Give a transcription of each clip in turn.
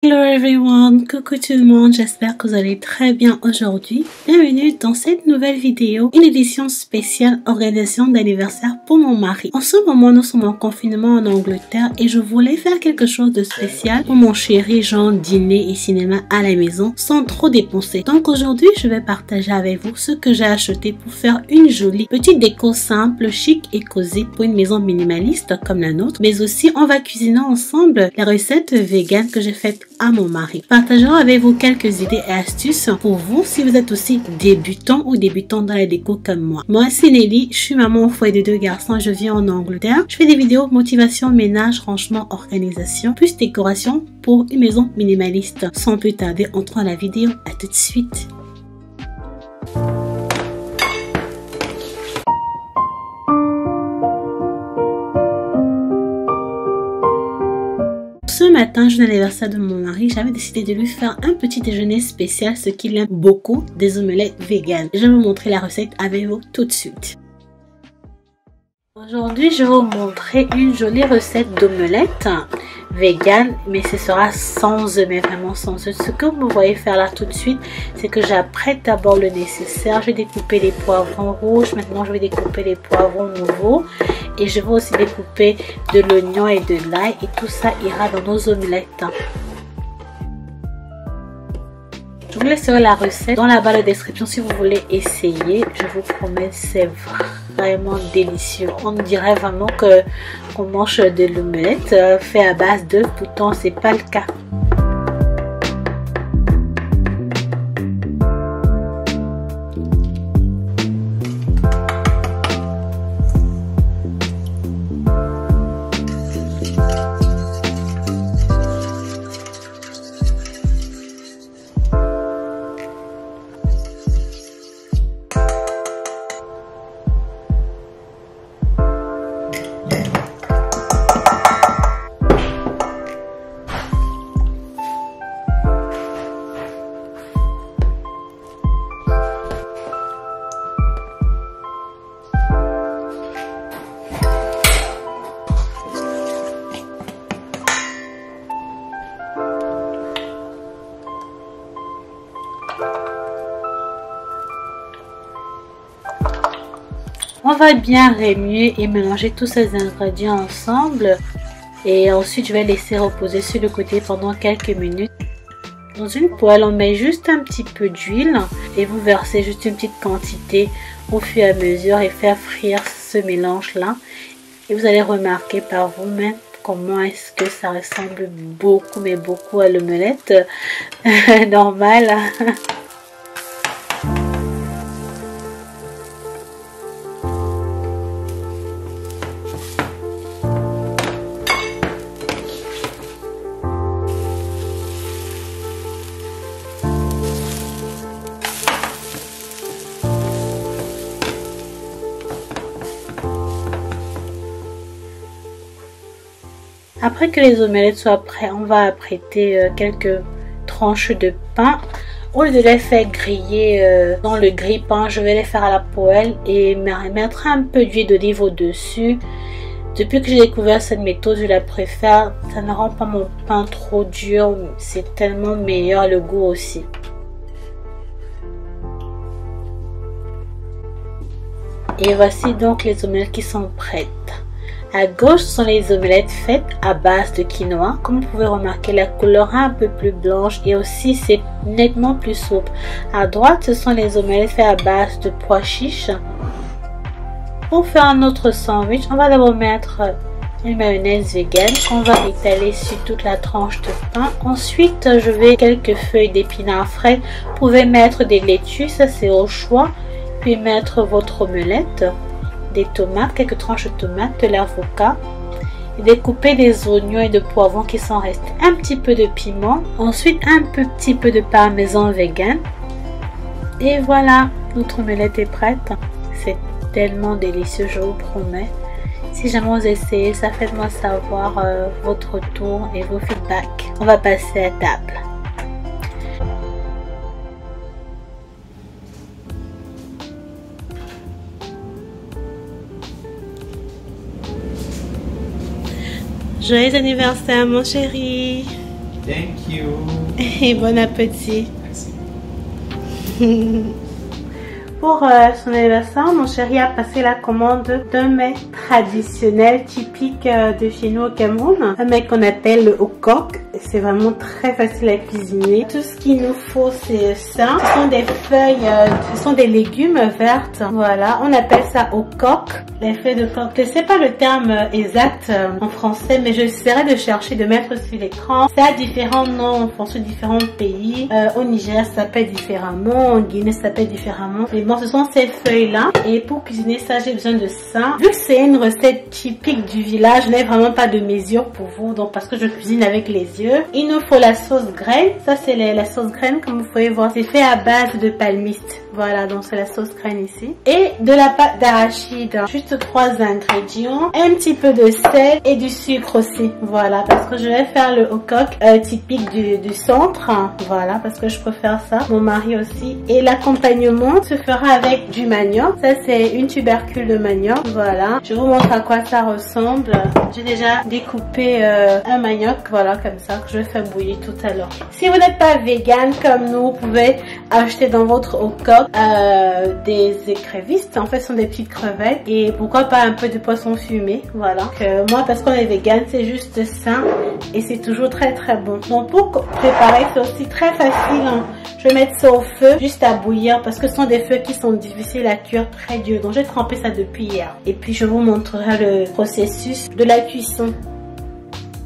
Hello everyone, coucou tout le monde, j'espère que vous allez très bien aujourd'hui. Bienvenue dans cette nouvelle vidéo, une édition spéciale organisation d'anniversaire pour mon mari. En ce moment, nous sommes en confinement en Angleterre et je voulais faire quelque chose de spécial pour mon chéri, genre dîner et cinéma à la maison sans trop dépenser. Donc aujourd'hui, je vais partager avec vous ce que j'ai acheté pour faire une jolie petite déco simple, chic et cosy pour une maison minimaliste comme la nôtre. Mais aussi, on va cuisiner ensemble la recette vegan que j'ai faite à mon mari. Partageons avec vous quelques idées et astuces pour vous si vous êtes aussi débutant ou débutant dans la déco comme moi. Moi, c'est Nelly, je suis maman au foyer de 2 garçons, je vis en Angleterre. Je fais des vidéos motivation, ménage, rangement, organisation, plus décoration pour une maison minimaliste. Sans plus tarder, entrons à la vidéo. À tout de suite. Ce matin, jour d'anniversaire de mon mari, j'avais décidé de lui faire un petit déjeuner spécial, ce qu'il aime beaucoup, des omelettes véganes. Je vais vous montrer la recette avec vous tout de suite. Aujourd'hui, je vais vous montrer une jolie recette d'omelette vegan, mais ce sera sans œufs, mais vraiment sans œufs. Ce que vous me voyez faire là tout de suite, c'est que j'apprête d'abord le nécessaire. Je vais découper les poivrons rouges. Maintenant, je vais découper les poivrons nouveaux. Et je vais aussi découper de l'oignon et de l'ail. Et tout ça ira dans nos omelettes. Je vous laisserai la recette dans la barre de description si vous voulez essayer. Je vous promets, c'est vraiment délicieux. On dirait vraiment qu'on mange de l'omelette fait à base d'œufs. Pourtant, c'est pas le cas. On va bien remuer et mélanger tous ces ingrédients ensemble et ensuite je vais laisser reposer sur le côté pendant quelques minutes. Dans une poêle, on met juste un petit peu d'huile et vous versez juste une petite quantité au fur et à mesure et faire frire ce mélange là. Et vous allez remarquer par vous-même comment est-ce que ça ressemble beaucoup, mais beaucoup à l'omelette normale. Après que les omelettes soient prêtes, on va apprêter quelques tranches de pain. Au lieu de les faire griller dans le grille-pain, je vais les faire à la poêle et mettre un peu d'huile d'olive au-dessus. Depuis que j'ai découvert cette méthode, je la préfère. Ça ne rend pas mon pain trop dur, c'est tellement meilleur, le goût aussi. Et voici donc les omelettes qui sont prêtes. À gauche, ce sont les omelettes faites à base de quinoa. Comme vous pouvez remarquer, la couleur est un peu plus blanche et aussi c'est nettement plus souple. À droite, ce sont les omelettes faites à base de pois chiches. Pour faire notre sandwich, on va d'abord mettre une mayonnaise vegan qu'on va étaler sur toute la tranche de pain. Ensuite, je vais quelques feuilles d'épinards frais. Vous pouvez mettre des laitues, ça c'est au choix. Puis mettre votre omelette. Des tomates, quelques tranches de tomates, de l'avocat, découper des oignons et de poivrons qui sont restés, un petit peu de piment, ensuite un petit peu de parmesan vegan et voilà, notre omelette est prête. C'est tellement délicieux, je vous promets. Si jamais vous essayez ça, faites-moi savoir votre retour et vos feedbacks. On va passer à table. Joyeux anniversaire mon chéri. Thank you. Et bon appétit. Merci. Pour son anniversaire, mon chéri a passé la commande d'un mets traditionnel typique de chez nous au Cameroun. Un mets qu'on appelle le okok. C'est vraiment très facile à cuisiner. Tout ce qu'il nous faut, c'est ça. Ce sont des feuilles, ce sont des légumes vertes. Voilà, on appelle ça okok. Les feuilles de coq. Je ne sais pas le terme exact en français, mais j'essaierai de chercher, de mettre sur l'écran. Ça a différents noms en fonction de différents pays. Au Niger, ça s'appelle différemment. En Guinée, ça s'appelle différemment. Mais bon, ce sont ces feuilles-là. Et pour cuisiner ça, j'ai besoin de ça. Vu que c'est une recette typique du village, je n'ai vraiment pas de mesure pour vous. Donc, parce que je cuisine avec les yeux. Il nous faut la sauce graine. Ça, c'est la sauce graine, comme vous pouvez voir. C'est fait à base de palmiste. Voilà, donc c'est la sauce graine ici. Et de la pâte d'arachide. Juste 3 ingrédients. Un petit peu de sel et du sucre aussi. Voilà, parce que je vais faire le okok typique du centre. Voilà, parce que je préfère ça. Mon mari aussi. Et l'accompagnement se fera avec du manioc. Ça, c'est une tubercule de manioc. Voilà, je vous montre à quoi ça ressemble. J'ai déjà découpé un manioc. Voilà, comme ça, que je vais faire bouillir tout à l'heure. Si vous n'êtes pas vegan comme nous, vous pouvez acheter dans votre okok des écrevisses. En fait, ce sont des petites crevettes. Et pourquoi pas un peu de poisson fumé. Voilà. Moi, parce qu'on est vegan, c'est juste sain. Et c'est toujours très très bon. Donc, pour préparer, c'est aussi très facile. Hein. Je vais mettre ça au feu, juste à bouillir. Parce que ce sont des feux qui sont difficiles à cuire, très durs. Donc, j'ai trempé ça depuis hier. Et puis, je vous montrerai le processus de la cuisson.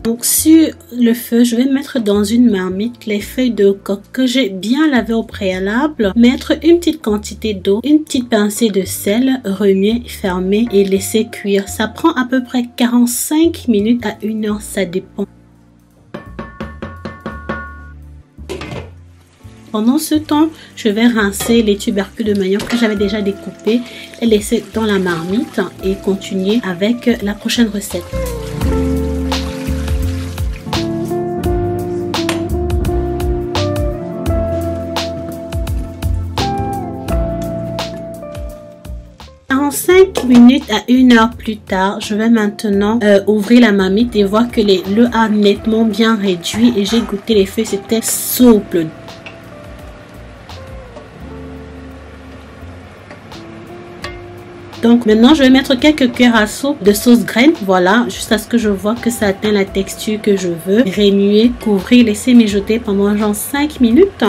Donc sur le feu, je vais mettre dans une marmite les feuilles de coque que j'ai bien lavées au préalable. Mettre une petite quantité d'eau, une petite pincée de sel, remuer, fermer et laisser cuire. Ça prend à peu près 45 minutes à 1 heure, ça dépend. Pendant ce temps, je vais rincer les tubercules de manioc que j'avais déjà découpés, les laisser dans la marmite et continuer avec la prochaine recette. En 5 minutes à 1 heure plus tard, je vais maintenant ouvrir la marmite et voir que l'eau a nettement bien réduit et j'ai goûté les feuilles, c'était souple. Donc maintenant, je vais mettre quelques cuillères à soupe de sauce graine, voilà, jusqu'à ce que je vois que ça atteint la texture que je veux. Remuer, couvrir, laisser mijoter pendant genre 5 minutes.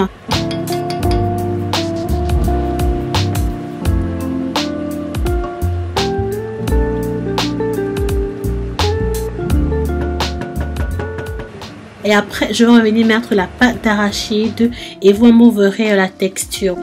Et après, je vais revenir mettre la pâte d'arachide et vous me verrez la texture.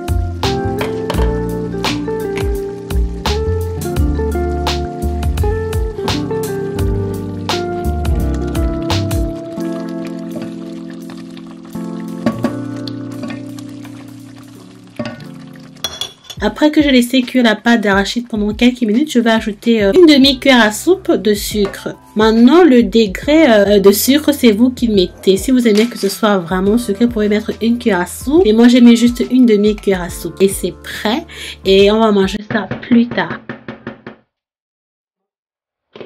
Après que j'ai laissé cuire la pâte d'arachide pendant quelques minutes, je vais ajouter une demi-cuillère à soupe de sucre. Maintenant, le degré de sucre, c'est vous qui mettez. Si vous aimez que ce soit vraiment sucré, vous pouvez mettre une cuillère à soupe. Et moi, j'ai mis juste une demi-cuillère à soupe. Et c'est prêt. Et on va manger ça plus tard.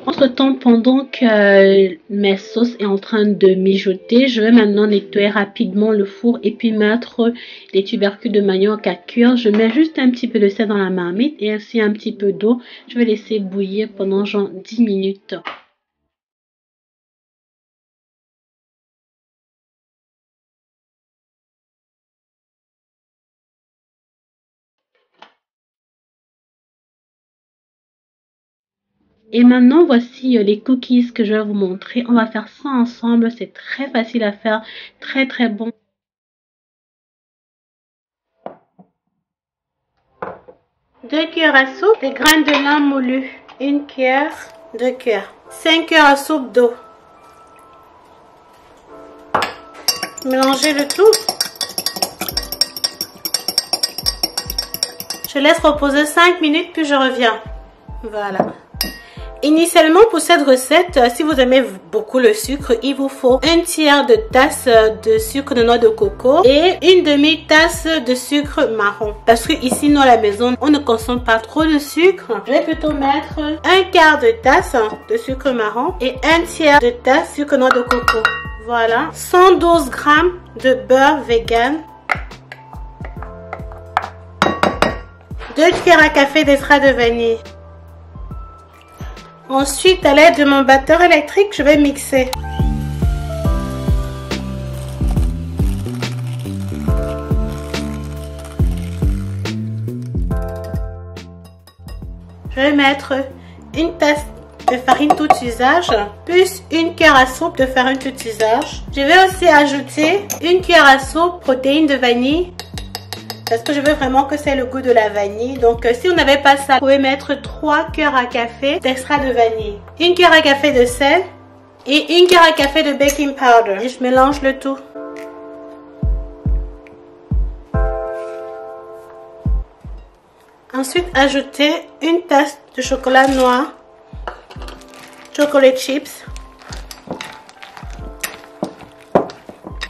Entre-temps, pendant que mes sauces est en train de mijoter, je vais maintenant nettoyer rapidement le four et puis mettre les tubercules de manioc à cuire. Je mets juste un petit peu de sel dans la marmite et ainsi un petit peu d'eau. Je vais laisser bouillir pendant genre 10 minutes. Et maintenant, voici les cookies que je vais vous montrer. On va faire ça ensemble. C'est très facile à faire. Très très bon. Deux cuillères à soupe, des graines de lin moulues. Une cuillère, 2 cuillères. 5 cuillères à soupe d'eau. Mélangez le tout. Je laisse reposer 5 minutes puis je reviens. Voilà. Initialement, pour cette recette, si vous aimez beaucoup le sucre, il vous faut 1/3 de tasse de sucre de noix de coco et une demi-tasse de sucre marron. Parce que ici, nous à la maison, on ne consomme pas trop de sucre. Je vais plutôt mettre 1/4 de tasse de sucre marron et 1/3 de tasse de sucre noix de coco. Voilà, 112 grammes de beurre vegan, 2 cuillères à café d'extrait de vanille. Ensuite, à l'aide de mon batteur électrique, je vais mixer. Je vais mettre une tasse de farine tout usage, plus une cuillère à soupe de farine tout usage. Je vais aussi ajouter une cuillère à soupe protéines de vanille, parce que je veux vraiment que c'est le goût de la vanille. Donc si vous n'avez pas ça, vous pouvez mettre 3 cuillères à café d'extrait de vanille, une cuillère à café de sel et une cuillère à café de baking powder. Et je mélange le tout. Ensuite, ajouter une tasse de chocolat noir, chocolate chips.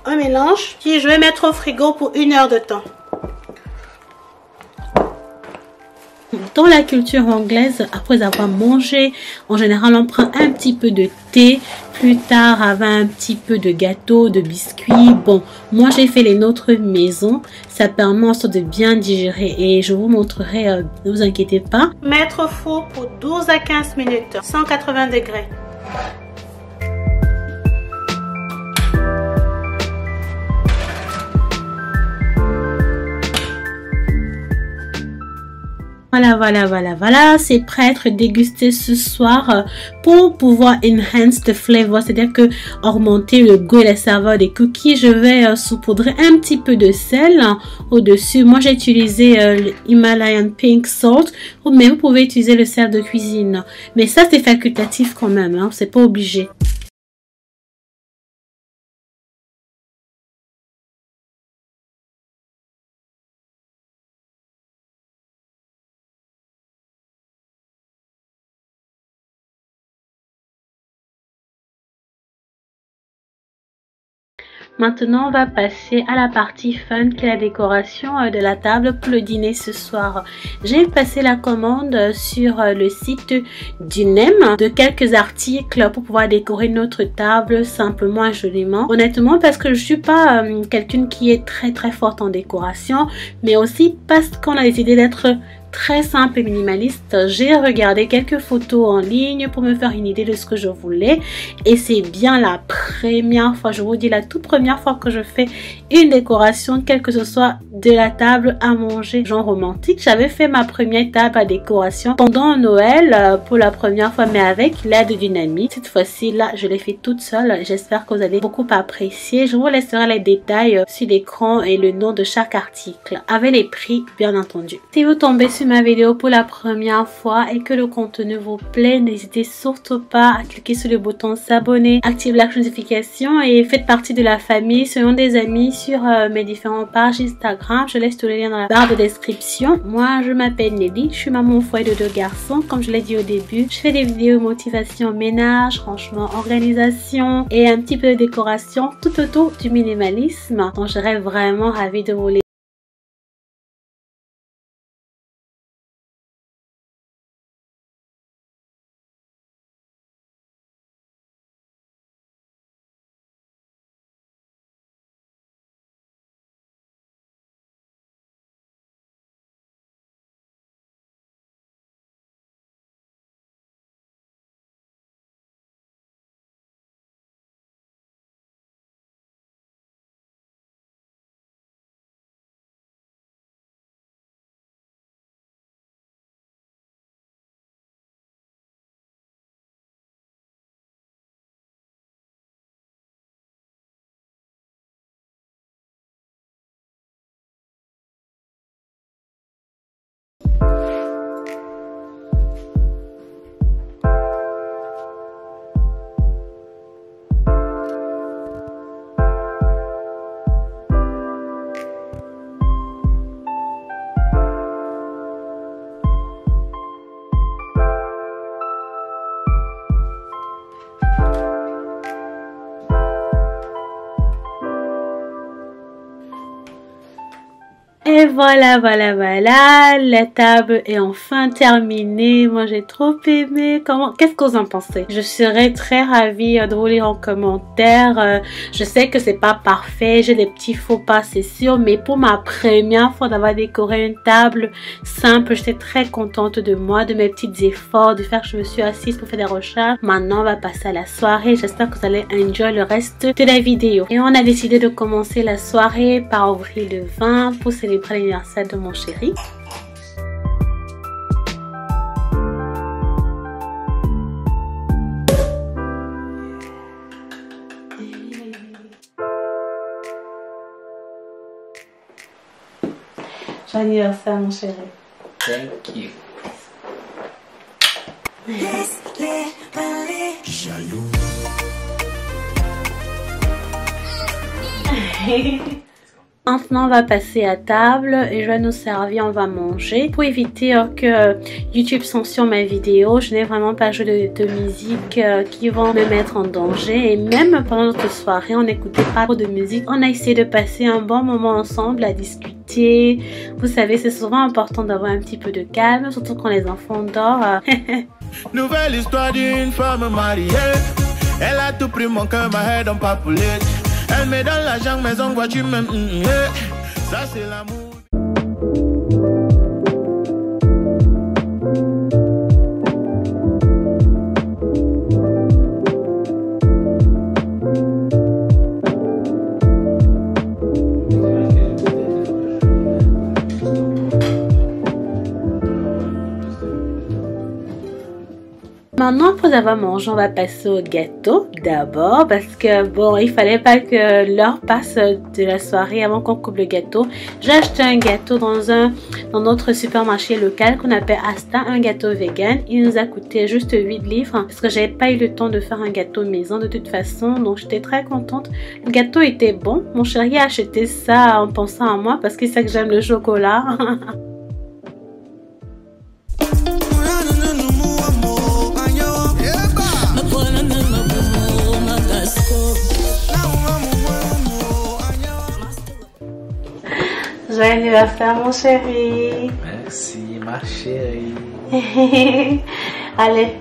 Un mélange que je vais mettre au frigo pour 1 heure de temps. Dans la culture anglaise, après avoir mangé, en général, on prend un petit peu de thé. Plus tard, avec un petit peu de gâteau, de biscuits. Bon, moi, j'ai fait les nôtres maison. Ça permet en sorte de bien digérer. Et je vous montrerai, ne vous inquiétez pas. Mettre au four pour 12 à 15 minutes, 180 degrés. Voilà, c'est prêt à être dégusté ce soir pour pouvoir enhance the flavor, c'est-à-dire que augmenter le goût et la saveur des cookies. Je vais saupoudrer un petit peu de sel au-dessus. Moi, j'ai utilisé le Himalayan Pink Salt, mais vous pouvez utiliser le sel de cuisine. Mais ça, c'est facultatif quand même, hein, c'est pas obligé. Maintenant, on va passer à la partie fun qui est la décoration de la table pour le dîner ce soir. J'ai passé la commande sur le site du NEM de quelques articles pour pouvoir décorer notre table simplement et joliment. Honnêtement, parce que je suis pas quelqu'un qui est très forte en décoration, mais aussi parce qu'on a décidé d'être très simple et minimaliste. J'ai regardé quelques photos en ligne pour me faire une idée de ce que je voulais et c'est bien la première fois, je vous dis la toute première fois que je fais une décoration, quelle que ce soit de la table à manger genre romantique. J'avais fait ma première table à décoration pendant Noël pour la première fois, mais avec l'aide d'une amie. Cette fois-ci là, je l'ai fait toute seule. J'espère que vous allez beaucoup apprécier. Je vous laisserai les détails sur l'écran et le nom de chaque article avec les prix bien entendu. Si vous tombez sur ma vidéo pour la première fois et que le contenu vous plaît, n'hésitez surtout pas à cliquer sur le bouton s'abonner, activez la notification et faites partie de la famille. Soyons des amis sur mes différentes pages Instagram. Je laisse tous les liens dans la barre de description. Moi, je m'appelle Nelly, je suis maman au foyer de 2 garçons. Comme je l'ai dit au début, je fais des vidéos motivation ménage, franchement organisation et un petit peu de décoration tout autour du minimalisme. Donc, je serais vraiment ravie de vous laisser Et voilà, la table est enfin terminée. Moi, j'ai trop aimé. Qu'est-ce que vous en pensez? Je serais très ravie de vous lire en commentaire. Je sais que c'est pas parfait, j'ai des petits faux pas, c'est sûr, mais pour ma première fois d'avoir décoré une table simple, j'étais très contente de moi, de mes petits efforts, du fait que je me suis assise pour faire des recherches. Maintenant, on va passer à la soirée. J'espère que vous allez enjoy le reste de la vidéo. Et on a décidé de commencer la soirée par ouvrir le vin pour célébrer l'anniversaire de mon chéri. Joyeux anniversaire mon chéri. Thank you. Jaloux. Maintenant, on va passer à table et je vais nous servir, on va manger. Pour éviter que YouTube censure ma vidéo, je n'ai vraiment pas joué de musique qui vont me mettre en danger. Et même pendant notre soirée, on n'écoutait pas trop de musique. On a essayé de passer un bon moment ensemble à discuter. Vous savez, c'est souvent important d'avoir un petit peu de calme, surtout quand les enfants dorment. Nouvelle histoire d'une femme mariée. Elle a tout pris, mon cœur, ma head en papoulet. Elle met dans la jungle, maison, voiture, même. Ça, c'est l'amour. Maintenant, après avoir mangé, on va passer au gâteau d'abord parce que bon, il fallait pas que l'heure passe de la soirée avant qu'on coupe le gâteau. J'ai acheté un gâteau dans notre supermarché local qu'on appelle Asta, un gâteau vegan. Il nous a coûté juste 8 livres parce que j'avais pas eu le temps de faire un gâteau maison de toute façon, donc j'étais très contente. Le gâteau était bon. Mon chéri a acheté ça en pensant à moi parce qu'il sait que j'aime le chocolat. Joyeux anniversaire mon chéri. Merci ma chérie. Allez.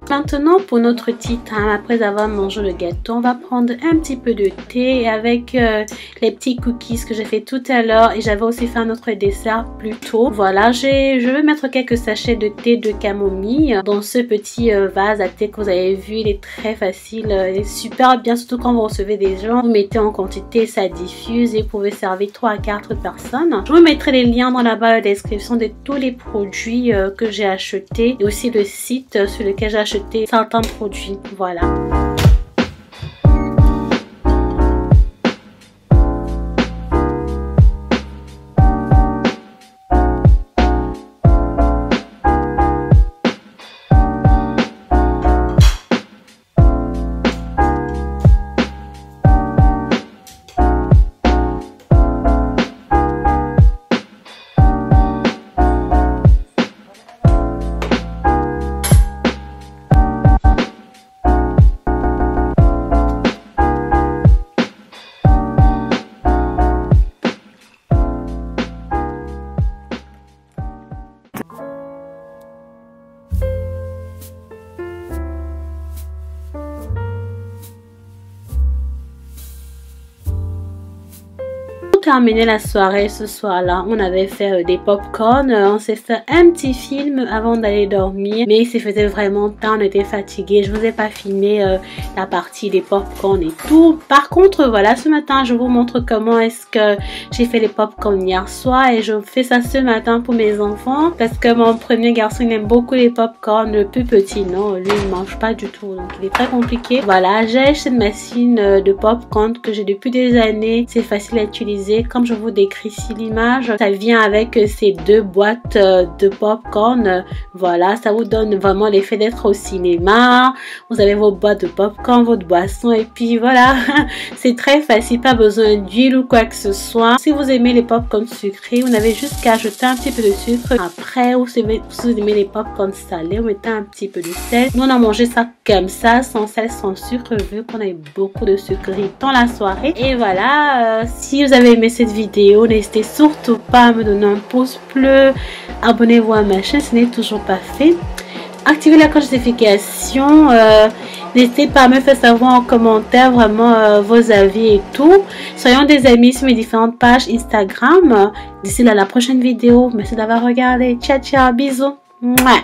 Maintenant pour notre tea time, après avoir mangé le gâteau, on va prendre un petit peu de thé avec les petits cookies que j'ai fait tout à l'heure et j'avais aussi fait un autre dessert plus tôt. Voilà, je vais mettre quelques sachets de thé de camomille dans ce petit vase à thé que vous avez vu. Il est très facile et super bien, surtout quand vous recevez des gens. Vous mettez en quantité, ça diffuse et vous pouvez servir 3 à 4 personnes. Je vous mettrai les liens dans la barre de description de tous les produits que j'ai achetés et aussi le site sur lequel j'ai acheté certains produits. Voilà. Terminé la soirée ce soir-là, on avait fait des pop-corn, on s'est fait un petit film avant d'aller dormir, mais il se faisait vraiment tard, on était fatigués. Je vous ai pas filmé la partie des pop-corn et tout. Par contre, voilà, ce matin, je vous montre comment est-ce que j'ai fait les pop-corn hier soir et je fais ça ce matin pour mes enfants parce que mon premier garçon, il aime beaucoup les pop-corn, le plus petit, non, lui, il mange pas du tout, donc il est très compliqué. Voilà, j'ai acheté une machine de pop-corn que j'ai depuis des années, c'est facile à utiliser. voyez, comme je vous décris ici l'image, ça vient avec ces deux boîtes de popcorn. Voilà, ça vous donne vraiment l'effet d'être au cinéma. Vous avez vos boîtes de popcorn, votre boisson et puis voilà. C'est très facile, pas besoin d'huile ou quoi que ce soit. Si vous aimez les popcorn sucrés, vous n'avez juste qu'à ajouter un petit peu de sucre. Après, si vous aimez les popcorn salés, vous mettez un petit peu de sel. Nous, on a mangé ça comme ça, sans sel, sans sucre, vu qu'on a eu beaucoup de sucreries dans la soirée. Et voilà, si vous avez aimé cette vidéo, n'hésitez surtout pas à me donner un pouce bleu. Abonnez-vous à ma chaîne si ce n'est toujours pas fait. Activez la cloche de notification. N'hésitez pas à me faire savoir en commentaire vraiment vos avis et tout. Soyons des amis sur mes différentes pages Instagram. D'ici là, la prochaine vidéo. Merci d'avoir regardé. Ciao, ciao, bisous. Mouah.